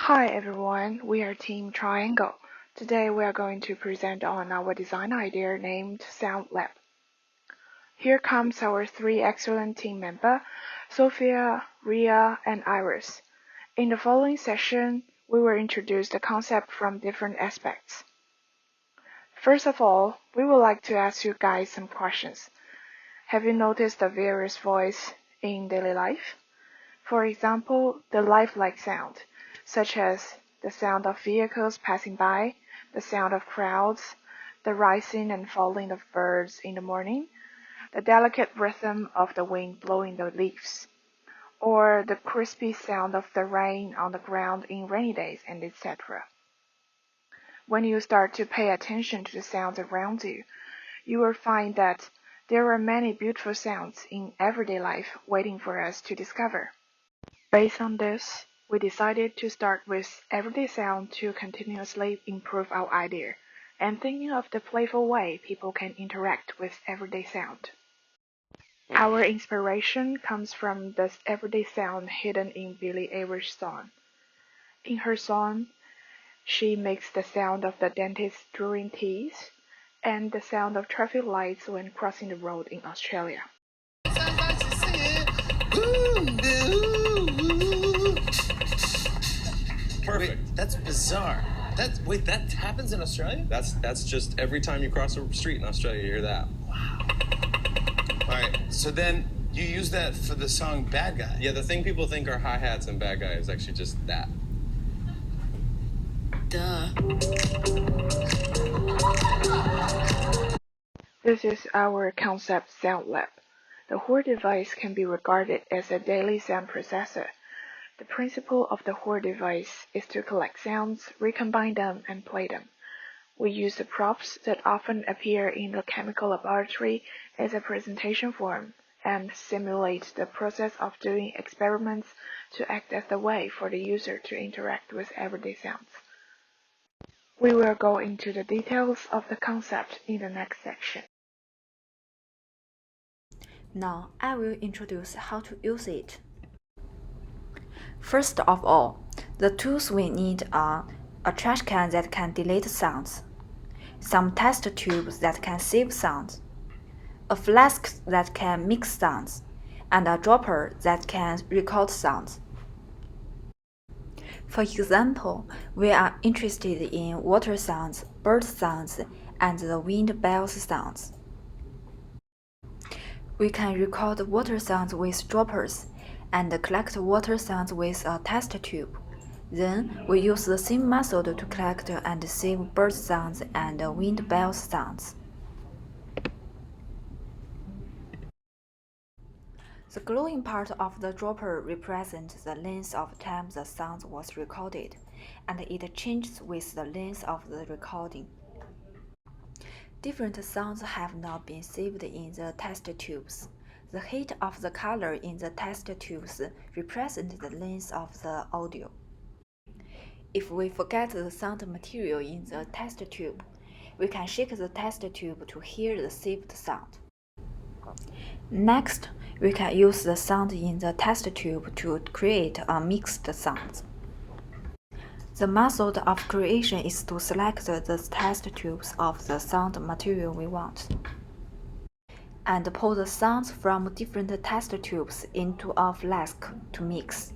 Hi everyone, we are Team Triangle. Today we are going to present on our design idea named Sound Lab. Here comes our three excellent team members, Sophia, Ria, and Iris. In the following session, we will introduce the concept from different aspects. First of all, we would like to ask you guys some questions. Have you noticed the various voices in daily life? For example, the lifelike sound, such as the sound of vehicles passing by, the sound of crowds, the rising and falling of birds in the morning, the delicate rhythm of the wind blowing the leaves, or the crispy sound of the rain on the ground in rainy days, and etc. When you start to pay attention to the sounds around you, you will find that there are many beautiful sounds in everyday life waiting for us to discover. Based on this, we decided to start with everyday sound to continuously improve our idea, and thinking of the playful way people can interact with everyday sound. Our inspiration comes from this everyday sound hidden in Billie Eilish's song. In her song, she makes the sound of the dentist brewing teeth and the sound of traffic lights when crossing the road in Australia. Perfect. Wait, that's bizarre. That happens in Australia? That's just every time you cross a street in Australia, you hear that. Wow. All right, so then you use that for the song Bad Guy. Yeah, the thing people think are hi-hats and bad guy is actually just that. Duh. This is our concept sound lab. The whole device can be regarded as a daily sound processor. The principle of the whole device is to collect sounds, recombine them, and play them. We use the props that often appear in the chemical laboratory as a presentation form and simulate the process of doing experiments to act as the way for the user to interact with everyday sounds. We will go into the details of the concept in the next section. Now I will introduce how to use it. First of all, the tools we need are a trash can that can delete sounds, some test tubes that can save sounds, a flask that can mix sounds, and a dropper that can record sounds. For example, we are interested in water sounds, bird sounds, and the wind bells sounds. We can record water sounds with droppers and collect water sounds with a test tube. Then we use the same method to collect and save bird sounds and wind bell sounds. The glowing part of the dropper represents the length of time the sound was recorded, and it changes with the length of the recording. Different sounds have now been saved in the test tubes. The heat of the color in the test tubes represents the length of the audio. If we forget the sound material in the test tube, we can shake the test tube to hear the saved sound. Next, we can use the sound in the test tube to create a mixed sound. The method of creation is to select the test tubes of the sound material we want, and pour the sounds from different test tubes into a flask to mix.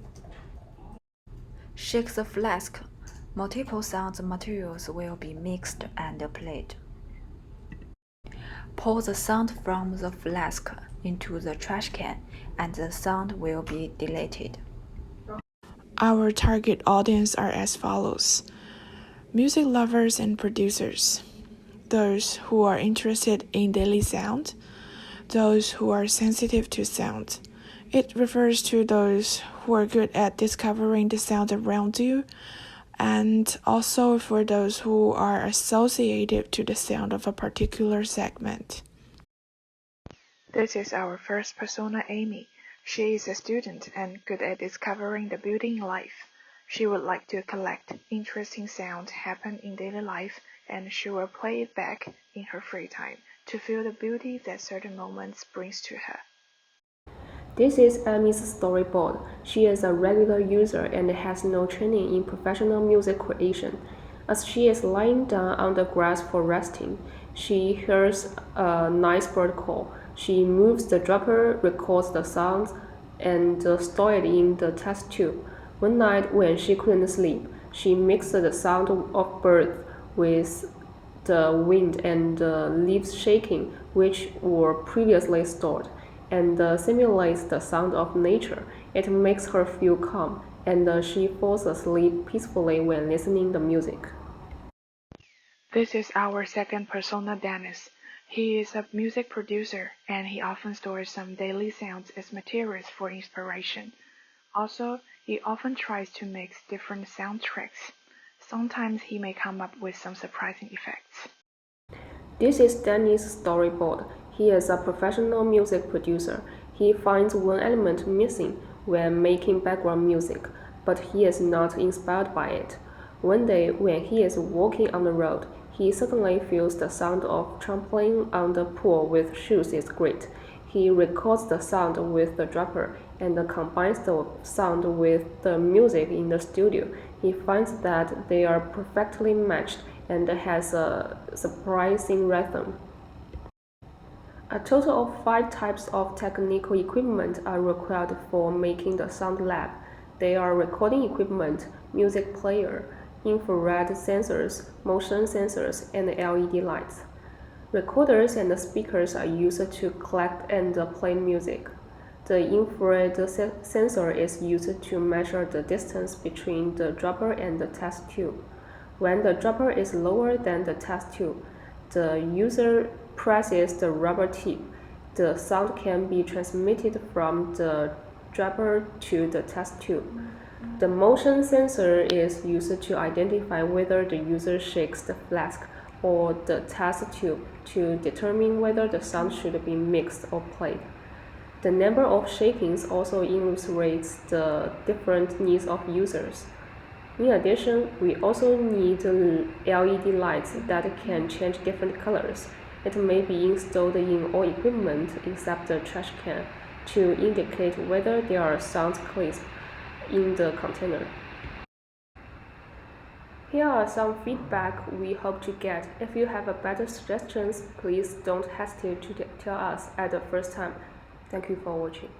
Shake the flask. Multiple sound materials will be mixed and played. Pour the sound from the flask into the trash can, and the sound will be deleted. Our target audience are as follows: music lovers and producers, those who are interested in daily sound, those who are sensitive to sound. It refers to those who are good at discovering the sound around you, and also for those who are associated to the sound of a particular segment. This is our first persona, Amy. She is a student and good at discovering the beauty in life. She would like to collect interesting sounds happen in daily life, and she will play it back in her free time to feel the beauty that certain moments brings to her. This is Amy's storyboard. She is a regular user and has no training in professional music creation. As she is lying down on the grass for resting, she hears a nice bird call. She moves the dropper, records the sounds, and stores it in the test tube. One night when she couldn't sleep, she mixed the sound of birds with the wind and the leaves shaking, which were previously stored, and simulates the sound of nature. It makes her feel calm, and she falls asleep peacefully when listening to music. This is our second persona, Dennis. He is a music producer, and he often stores some daily sounds as materials for inspiration. Also, he often tries to mix different soundtracks. Sometimes he may come up with some surprising effects. This is Danny's storyboard. He is a professional music producer. He finds one element missing when making background music, but he is not inspired by it. One day, when he is walking on the road, he suddenly feels the sound of trampling on the pool with shoes is great. He records the sound with the dropper and combines the sound with the music in the studio. He finds that they are perfectly matched and has a surprising rhythm. A total of 5 types of technical equipment are required for making the sound lab. They are recording equipment, music player, infrared sensors, motion sensors, and LED lights. Recorders and speakers are used to collect and play music. The infrared sensor is used to measure the distance between the dropper and the test tube. When the dropper is lower than the test tube, the user presses the rubber tip. The sound can be transmitted from the dropper to the test tube. The motion sensor is used to identify whether the user shakes the flask or the test tube to determine whether the sound should be mixed or played. The number of shakings also illustrates the different needs of users. In addition, we also need LED lights that can change different colors. It may be installed in all equipment except the trash can to indicate whether there are sound clips in the container. Here are some feedback we hope to get. If you have better suggestions, please don't hesitate to tell us at the first time. Thank you for watching.